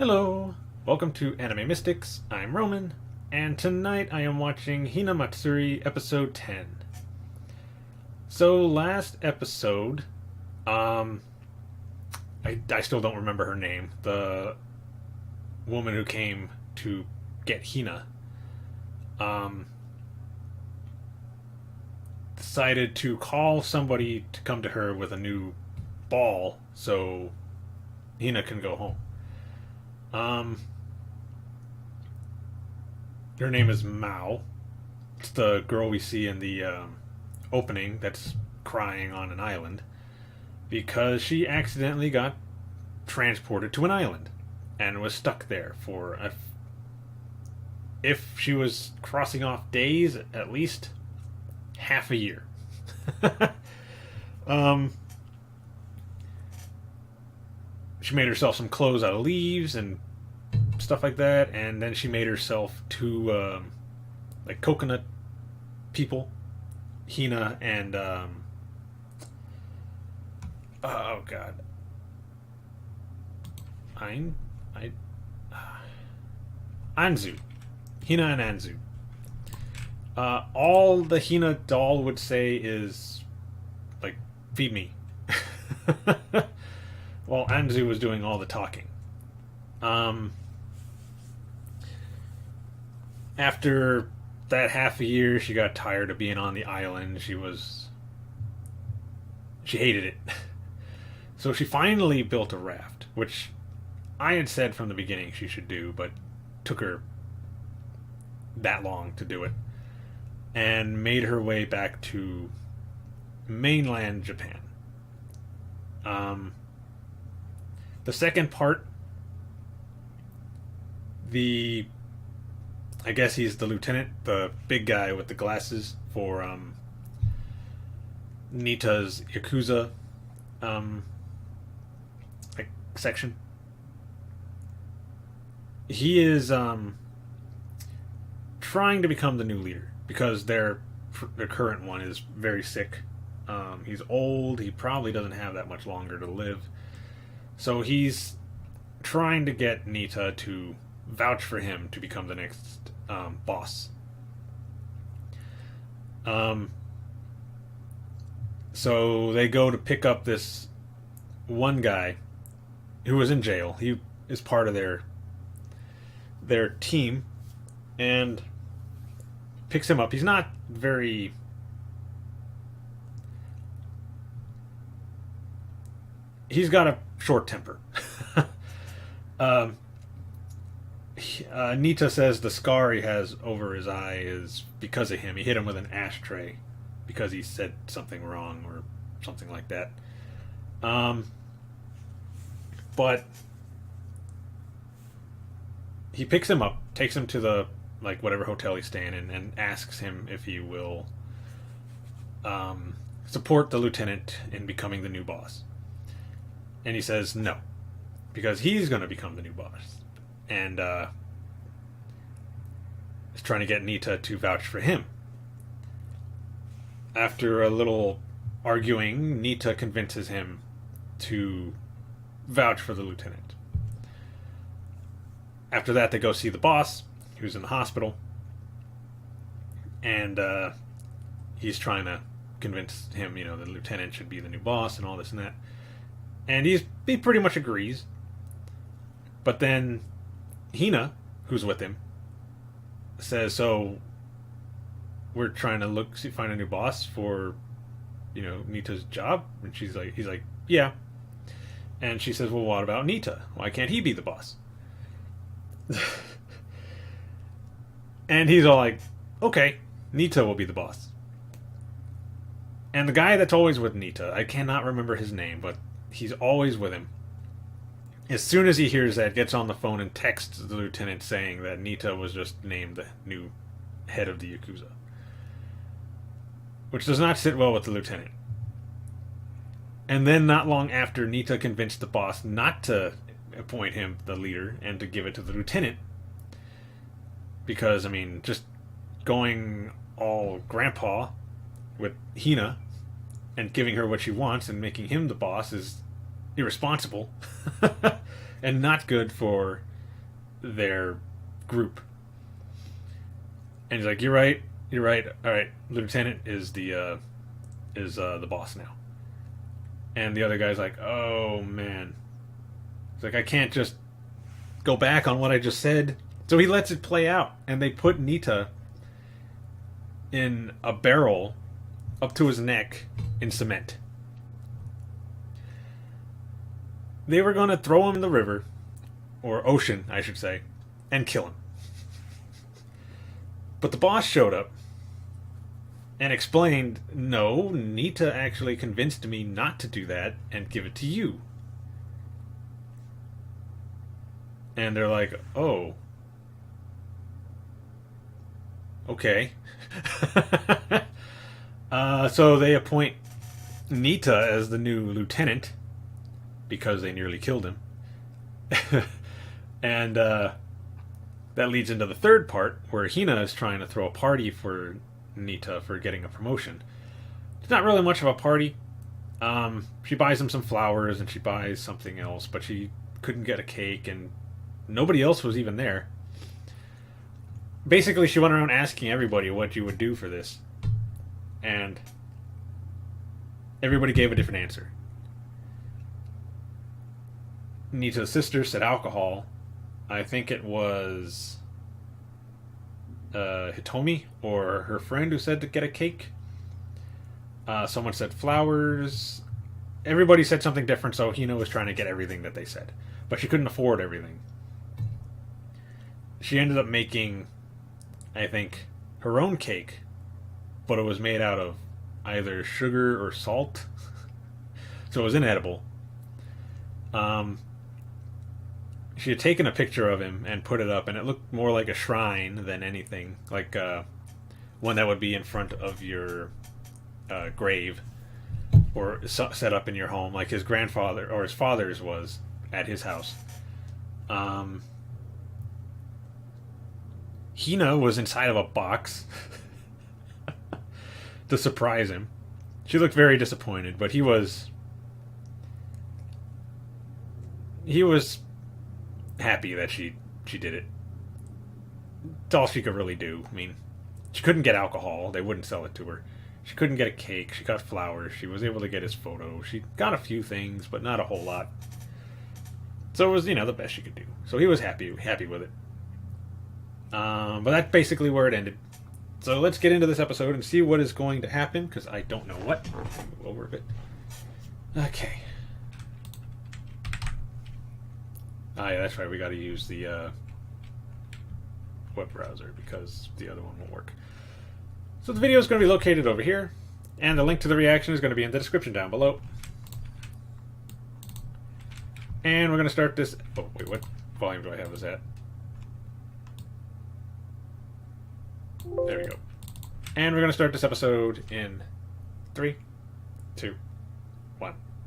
Hello, welcome to Anime Mystics. I'm Roman, and tonight I am watching Hinamatsuri episode 10. So last episode, um, I still don't remember her name. The woman who came to get Hina, um, decided to call somebody to come to her with a new ball so Hina can go home. Um, Her name is Mao. It's the girl we see in the opening that's crying on an island because she accidentally got transported to an island and was stuck there for if she was crossing off days, at least half a year. um, she made herself some clothes out of leaves and stuff like that, and then she made herself two like coconut people, Hina and oh god, Ein, I, Anzu, Hina and Anzu. All the Hina doll would say is like, "Feed me," while Anzu was doing all the talking. Um, After that half a year, she got tired of being on the island. She hated it. So she finally built a raft, which I had said from the beginning she should do, but took her that long to do it, and made her way back to mainland Japan. Um, the second part, the I guess he's the lieutenant, the big guy with the glasses for Nita's Yakuza um, like section. He is trying to become the new leader because their current one is very sick. He's old. He probably doesn't have that much longer to live. So he's trying to get Nita to vouch for him to become the next boss. So they go to pick up this one guy who was in jail. He is part of their team, and picks him up. He's not very. He's got a short temper. um, Nita says the scar he has over his eye is because of him. He hit him with an ashtray because he said something wrong or something like that. But he picks him up, takes him to the whatever hotel he's staying in, and asks him if he will support the lieutenant in becoming the new boss. And he says no, because he's going to become the new boss. And is trying to get Nita to vouch for him. After a little arguing, Nita convinces him to vouch for the lieutenant. After that, they go see the boss, who's in the hospital, and he's trying to convince him, the lieutenant should be the new boss and all this and that. And he pretty much agrees. But then Hina, who's with him, says, "So we're trying to find a new boss for, Nita's job." And he's like, "Yeah." And she says, "Well, what about Nita? Why can't he be the boss?" And he's all like, "Okay, Nita will be the boss." And the guy that's always with Nita, I cannot remember his name, but he's always with him. As soon as he hears that, gets on the phone and texts the lieutenant saying that Nita was just named the new head of the Yakuza. Which does not sit well with the lieutenant. And then not long after, Nita convinced the boss not to appoint him the leader and to give it to the lieutenant. Because, just going all grandpa with Hina and giving her what she wants and making him the boss is irresponsible and not good for their group. And he's like, "You're right. You're right. All right, Lieutenant is the boss now." And the other guy's like, "Oh man." He's like, "I can't just go back on what I just said." So he lets it play out, and they put Nita in a barrel up to his neck in cement. They were going to throw him in the river, or ocean, I should say, and kill him. But the boss showed up and explained, "No, Nita actually convinced me not to do that and give it to you." And they're like, "Oh, okay." So they appoint Nita as the new lieutenant because they nearly killed him. And that leads into the third part where Hina is trying to throw a party for Nita for getting a promotion. It's not really much of a party. She buys him some flowers and she buys something else, but she couldn't get a cake and nobody else was even there. Basically, she went around asking everybody what you would do for this. And everybody gave a different answer. Nita's sister said alcohol. I think it was Hitomi or her friend who said to get a cake. Someone said flowers. Everybody said something different, so Hina was trying to get everything that they said. But she couldn't afford everything. She ended up making, I think, her own cake, but it was made out of either sugar or salt. So it was inedible. She had taken a picture of him and put it up, and it looked more like a shrine than anything, like one that would be in front of your grave or set up in your home, like his grandfather or his father's was at his house. Hina was inside of a box to surprise him. She looked very disappointed, but he was happy that she did it. It's all she could really do. I mean, she couldn't get alcohol. They wouldn't sell it to her. She couldn't get a cake. She got flowers. She was able to get his photo. She got a few things, but not a whole lot. So it was, the best she could do. So he was happy with it. But that's basically where it ended. So let's get into this episode and see what is going to happen, because I don't know what. Move over a bit. Okay. Ah, yeah, that's right. We got to use the web browser because the other one won't work. So the video is going to be located over here, and the link to the reaction is going to be in the description down below. And we're going to start this... Oh, wait, what volume do I have this at? There we go. And we're going to start this episode in 3, 2, 1.